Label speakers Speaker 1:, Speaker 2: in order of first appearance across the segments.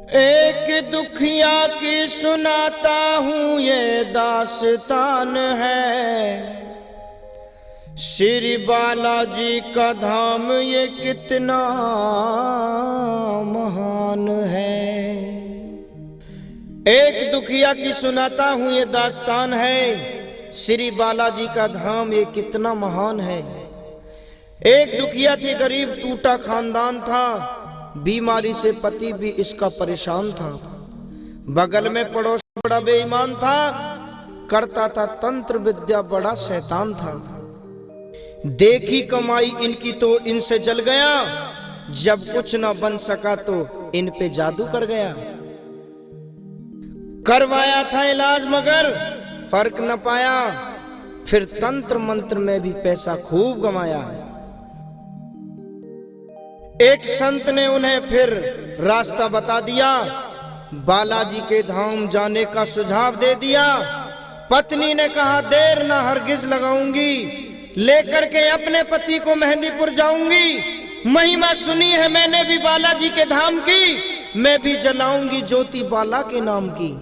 Speaker 1: एक दुखिया की सुनाता हूँ ये दास्तान है। श्री बालाजी का धाम ये कितना महान है। एक दुखिया की सुनाता हूँ ये दास्तान है। श्री बालाजी का धाम ये कितना महान है। एक दुखिया थी, गरीब टूटा खानदान था। बीमारी से पति भी इसका परेशान था। बगल में पड़ोस बड़ा बेईमान था, करता था तंत्र विद्या, बड़ा शैतान था। देखी कमाई इनकी तो इनसे जल गया, जब कुछ न बन सका तो इन पे जादू कर गया। करवाया था इलाज मगर फर्क न पाया, फिर तंत्र मंत्र में भी पैसा खूब कमाया। एक संत ने उन्हें फिर रास्ता बता दिया, बालाजी के धाम जाने का सुझाव दे दिया। पत्नी ने कहा देर ना हरगिज लगाऊंगी, लेकर के अपने पति को मेहंदीपुर जाऊंगी। महिमा सुनी है मैंने भी बालाजी के धाम की, मैं भी जलाऊंगी ज्योति बाला के नाम की।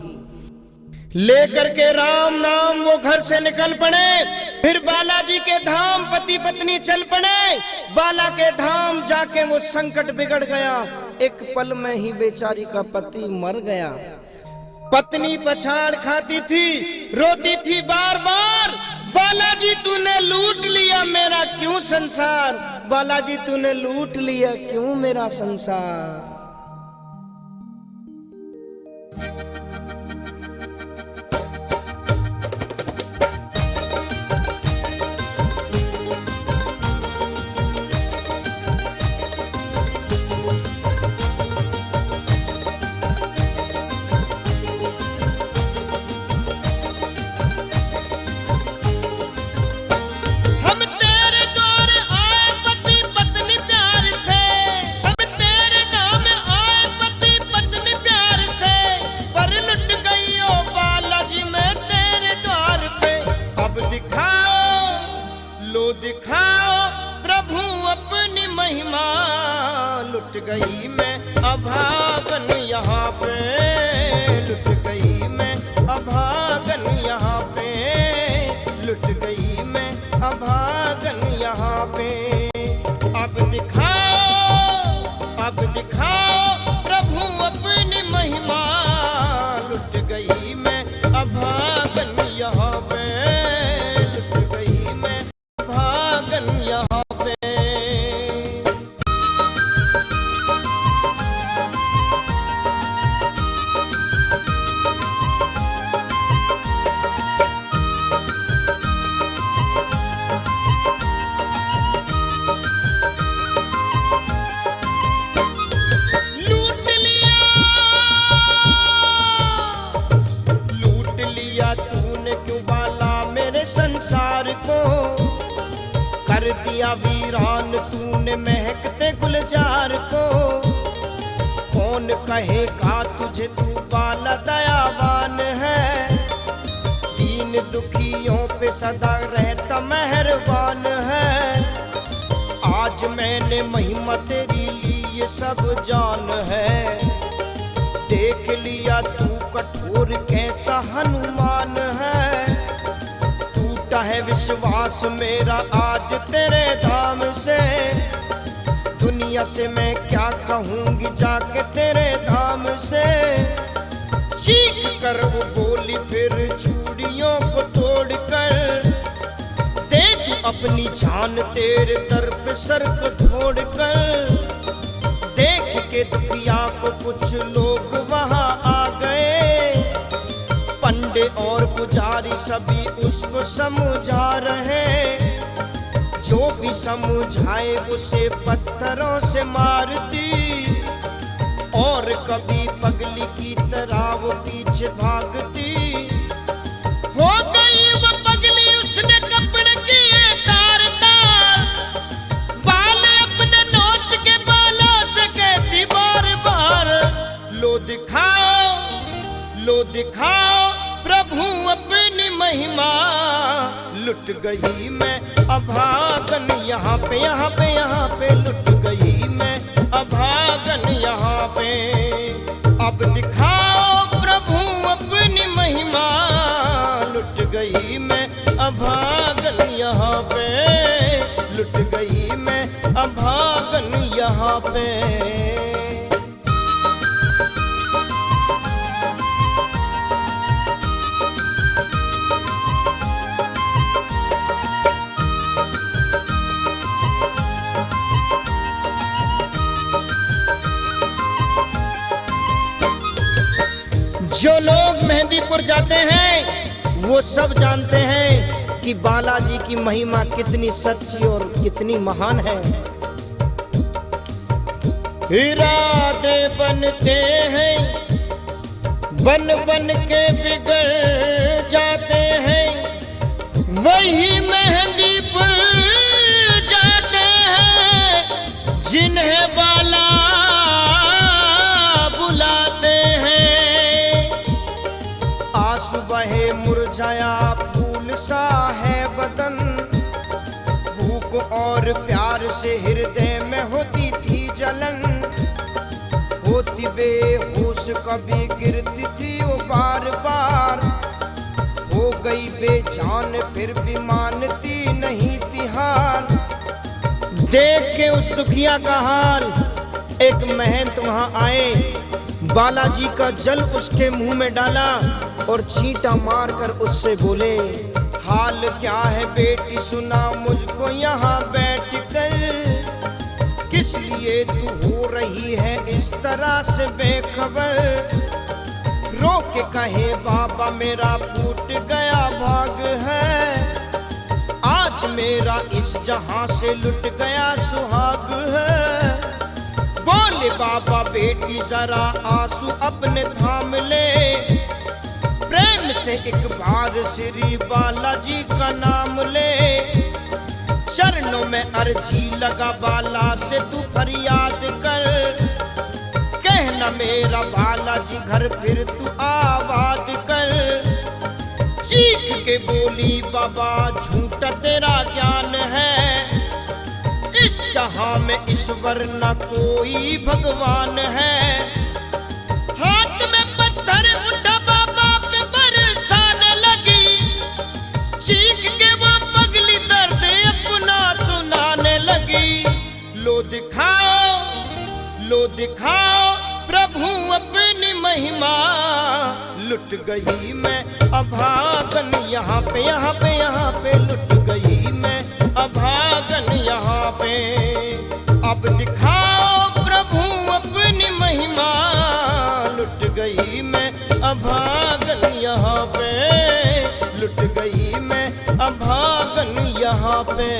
Speaker 1: लेकर के राम नाम वो घर से निकल पड़े, फिर बालाजी के धाम पति पत्नी चल पड़े। बाला के धाम जाके वो संकट बिगड़ गया, एक पल में ही बेचारी का पति मर गया। पत्नी पछाड़ खाती थी, रोती थी बार बार, बालाजी तूने लूट लिया मेरा क्यों संसार, बालाजी तूने लूट लिया क्यों मेरा संसार। दिखाओ प्रभु अपनी महिमा, लुट गई मैं अभागन यहाँ पे, लुट गई मैं अभागन यहाँ पे, लुट गई मैं अभागन यहाँ पे। अब दिखाओ प्रभु अपनी महिमा, लुट गई मैं अभागन यहाँ पे, लुट गई मैं भागन यहाँ पे। लूट लिया तूने क्यों बाला मेरे संसार को, कर दिया वीरान तूने महकते गुलजार को। कौन कहेगा तुझे तू बाला दयावान है, दीन दुखियों पे सदा रहता मेहरबान है। आज मैंने महिमा तेरी ली ये सब जान है, देख लिया तू कठोर कैसा हनुमान है। है विश्वास मेरा आज तेरे धाम से, दुनिया से मैं क्या कहूँगी जाके तेरे धाम से। चीख कर वो बोली फिर चूड़ियों को तोड़ कर, दे तू अपनी जान तेरे दर पे सर को छोड़ कर। देख के दुखिया को कुछ लोग वहाँ आ गए, पंडे और पुजारी सभी उसको समझा रहे। जो भी समझाए उसे पत्थरों से मारती, और कभी पगली की तरह वो पीछे भागती। हो गई वो पगली, उसने कपड़े किए तार तार, बाल अपने नोच के बालों से कहती बार बार, लो दिखाओ प्रभु अपनी महिमा, लुट गई मैं अभागन यहाँ पे, यहाँ पे लुट गई मैं अभागन यहाँ पे। अब दिखाओ प्रभु अपनी महिमा, लुट गई मैं अभागन यहाँ पे, लुट गई मैं अभागन यहाँ पे। जो लोग मेहंदीपुर जाते हैं वो सब जानते हैं कि बालाजी की महिमा कितनी सच्ची और कितनी महान है। इरादे बनते हैं, बन बन के बिगड़ जाते हैं, वही मेहंदीपुर जाते हैं जिन्हें बाला बहे मुरझाया फूल सा है बदन, भूख और प्यार से हृदय में होती थी जलन, होती बेहोश कभी गिरती थी वो बार बार, हो गई बेजान फिर भी मानती नहीं थी हार। देख के उस दुखिया का हाल एक महंत वहां आए, बालाजी का जल उसके मुंह में डाला और छींटा मारकर उससे बोले, हाल क्या है बेटी सुना मुझको यहाँ बैठ कर, किस लिए तू हो रही है इस तरह से बेखबर, रो के कहे बाबा मेरा फूट गया भाग है, आज मेरा इस जहां से लुट गया सुहाग है। बोले बाबा बेटी जरा आंसू अपने थाम ले, प्रेम से एक बार श्री बालाजी का नाम ले, चरणों में अर्जी लगा बाला से तू फरियाद कर, कहना मेरा बालाजी घर फिर तू आबाद कर। चीख के बोली बाबा झूठा तेरा ज्ञान है, इस जहां में ईश्वर न कोई भगवान है। हाथ में पत्थर उठा बाबा पे बरसाने लगी, चीख के वो पगली दर्द अपना सुनाने लगी। लो दिखाओ प्रभु अपनी महिमा, लुट गई मैं अभागन यहाँ पे, यहाँ पे, यहाँ पे, लुट गई मैं अभागन यहाँ पे। अब दिखाओ प्रभु अपनी महिमा, लुट गई मैं अभागन यहाँ पे, लुट गई मैं अभागन यहाँ पे।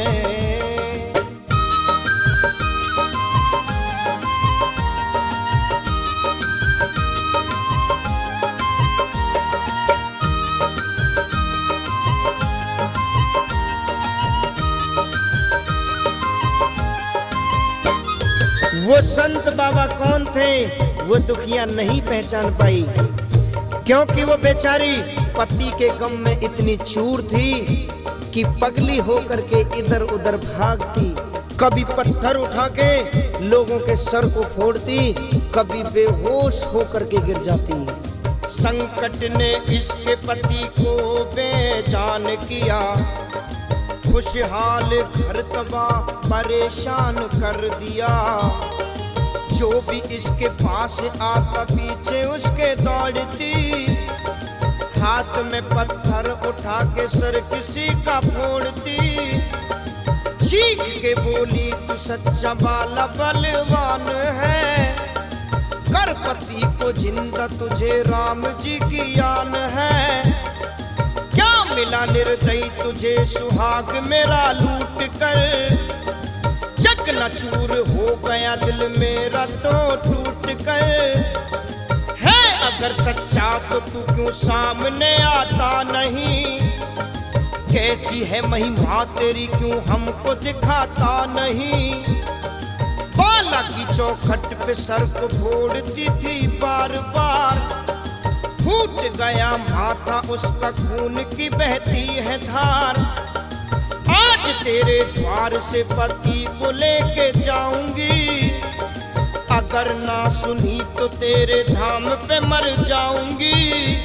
Speaker 1: वो संत बाबा कौन थे वो दुखिया नहीं पहचान पाई, क्योंकि वो बेचारी पति के गम में इतनी चूर थी कि पगली होकर के इधर उधर भागती, कभी पत्थर उठा के लोगों के सर को फोड़ती, कभी बेहोश होकर के गिर जाती। संकट ने इसके पति को बेजान किया, खुशहाल घर तबाह परेशान कर दिया। जो भी इसके पास आता पीछे उसके दौड़ती, हाथ में पत्थर उठा के सर किसी का फोड़ती। चीख के बोली तू सच्चा बाला बलवान है, कर पति को जिंदा तुझे राम जी की आन है। क्या मिला निर्दयी तुझे सुहाग मेरा लूट कर, चकनाचूर हो गया दिल मेरा तो टूट कर। है अगर सच्चा तो तू क्यों सामने आता नहीं, कैसी है महिमा तेरी क्यों हमको दिखाता नहीं। बाला की चौखट पे सर को फोड़ती थी बार बार, फूट गया माथा उसका खून की बहती है धार। आज तेरे द्वार से पति को लेके जाऊंगी, अगर ना सुनी तो तेरे धाम पे मर जाऊंगी।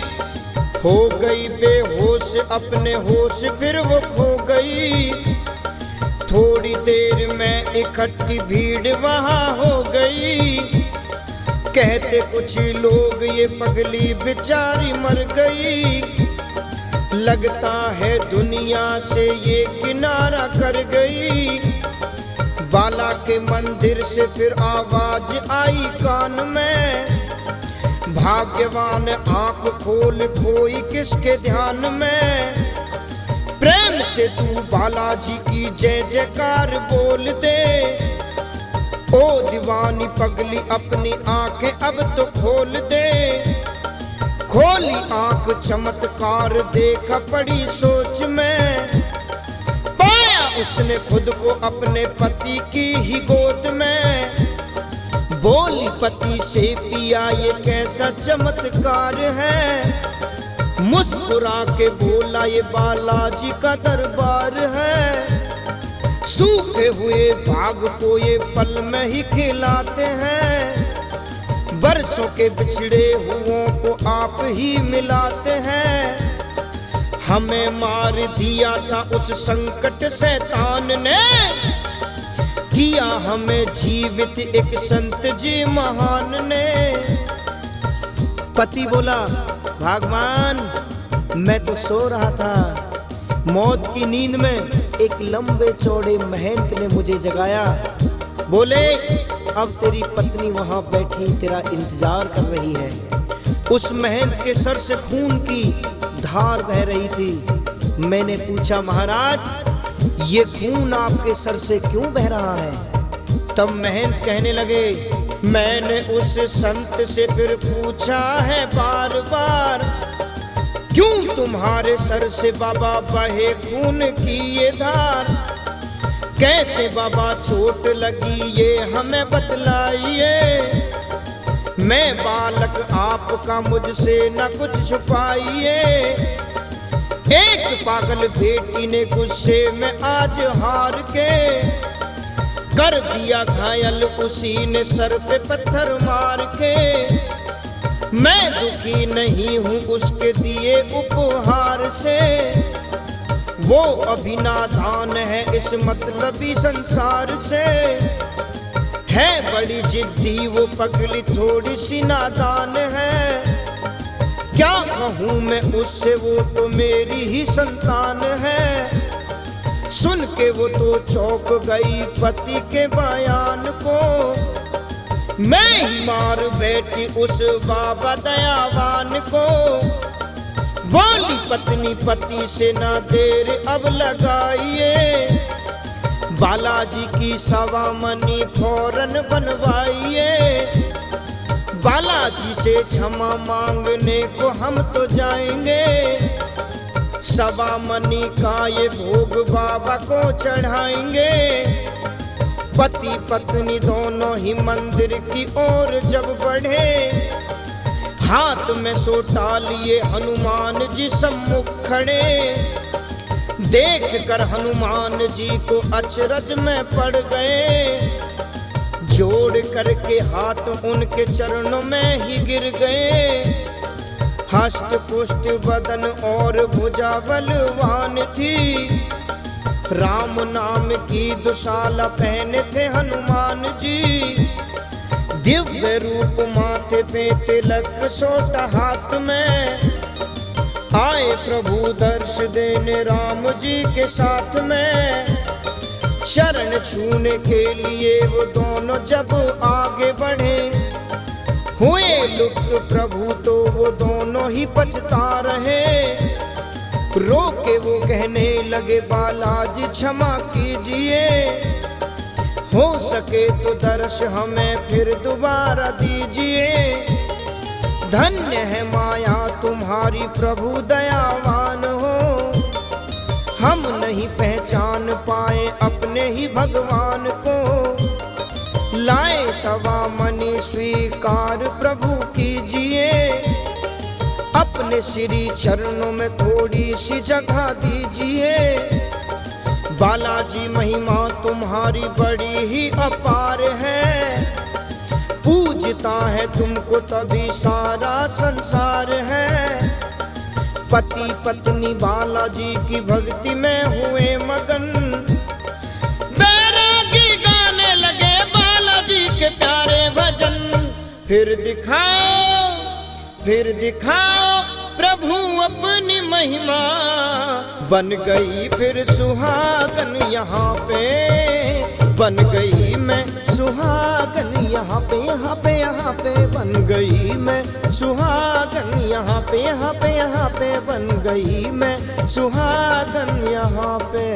Speaker 1: हो गई बेहोश अपने होश फिर वो खो गई। थोड़ी देर में इकट्ठी भीड़ वहां हो गई। कहते कुछ लोग ये पगली बेचारी मर गई। लगता है दुनिया से ये किनारा कर गई। बाला के मंदिर से फिर आवाज आई कान में, भाग्यवान आंख खोल कोई किसके ध्यान में। प्रेम से तू बालाजी की जय जयकार बोल दे। ओ दीवानी पगली अपनी आंखें अब तो खोल दे। खोली आंख चमत्कार देखा पड़ी सोच में। पाया उसने खुद को अपने पति की ही गोद में। बोली पति से पिया ये कैसा चमत्कार है। मुस्कुरा के बोला ये बालाजी का दरबार है। सूखे हुए बाग को ये पल में ही खिलाते हैं। बरसों के बिछड़े हुओं को आप ही मिलाते हैं। हमें मार दिया था उस संकट शैतान ने, किया हमें जीवित एक संत जी महान ने। पति बोला भगवान मैं तो सो रहा था, मौत की नींद में एक लंबे चौड़े महंत ने मुझे जगाया। बोले अब तेरी पत्नी वहां बैठी तेरा इंतजार कर रही है। उस महंत के सर से खून की धार बह रही थी। मैंने पूछा महाराज ये खून आपके सर से क्यों बह रहा है? तब महंत कहने लगे मैंने उस संत से फिर पूछा है बार बार, क्यों तुम्हारे सर से बाबा बहे खून की ये धार? कैसे बाबा चोट लगी ये हमें बतलाइए। मैं बालक आपका मुझसे न कुछ छुपाइए। एक पागल बेटी ने गुस्से में आज हार के कर दिया घायल, उसी ने सर पे पत्थर मार के। मैं दुखी नहीं हूँ उसके दिए उपहार से, वो अभी नादान है इस मतलबी संसार से। है बड़ी जिद्दी वो पगली थोड़ी सी नादान है। क्या कहूँ मैं उससे वो तो मेरी ही संतान है। सुन के वो तो चौंक गई पति के बयान को। मैं ही मार बैठी उस बाबा दयावान को। बोली पत्नी पति से ना देर अब लगाइए। बालाजी की सवा मनी फौरन बनवाइए। बालाजी से क्षमा मांगने को हम तो जाएंगे। सवा मनी का ये भोग बाबा को चढ़ाएंगे। पति पत्नी दोनों ही मंदिर की ओर जब बढ़े, हाथ में सोटा लिए हनुमान जी सम्मुख खड़े। देख कर हनुमान जी को अचरज में पड़ गए। जोड़ करके हाथ उनके चरणों में ही गिर गए। हष्ट पुष्ट बदन और भुजा बलवान थी। राम नाम की दुशाला पहने थे हनुमान जी। दिव्य रूप माथे पे तिलक सोटा हाथ में। आए प्रभु दर्श देने राम जी के साथ में। शरण छूने के लिए वो दोनों जब आगे बढ़े, हुए लुप्त प्रभु तो वो दोनों ही पछता रहे। रोके वो कहने लगे बालाजी क्षमा कीजिए। हो सके तो दर्श हमें फिर दोबारा दीजिए। धन्य है माया तुम्हारी प्रभु दयावान हो। हम नहीं पहचान पाए अपने ही भगवान को। लाए सवा मनी स्वीकार प्रभु कीजिए। अपने श्री चरणों में थोड़ी सी जगह दीजिए। बालाजी महिमा तुम्हारी बड़ी ही अपार है। पूजता है तुमको तभी सारा संसार है। पति पत्नी बालाजी की भक्ति में हुए मगन, बैरागी गाने लगे बालाजी के प्यारे भजन। फिर दिखाओ प्रभु अपनी महिमा, बन गई फिर सुहागन यहाँ पे, बन गई मैं सुहागन यहाँ पे, यहाँ पे, यहाँ पे बन गई मैं सुहागन यहाँ पे, यहाँ पे, यहाँ पे बन गई मैं सुहागन यहाँ पे।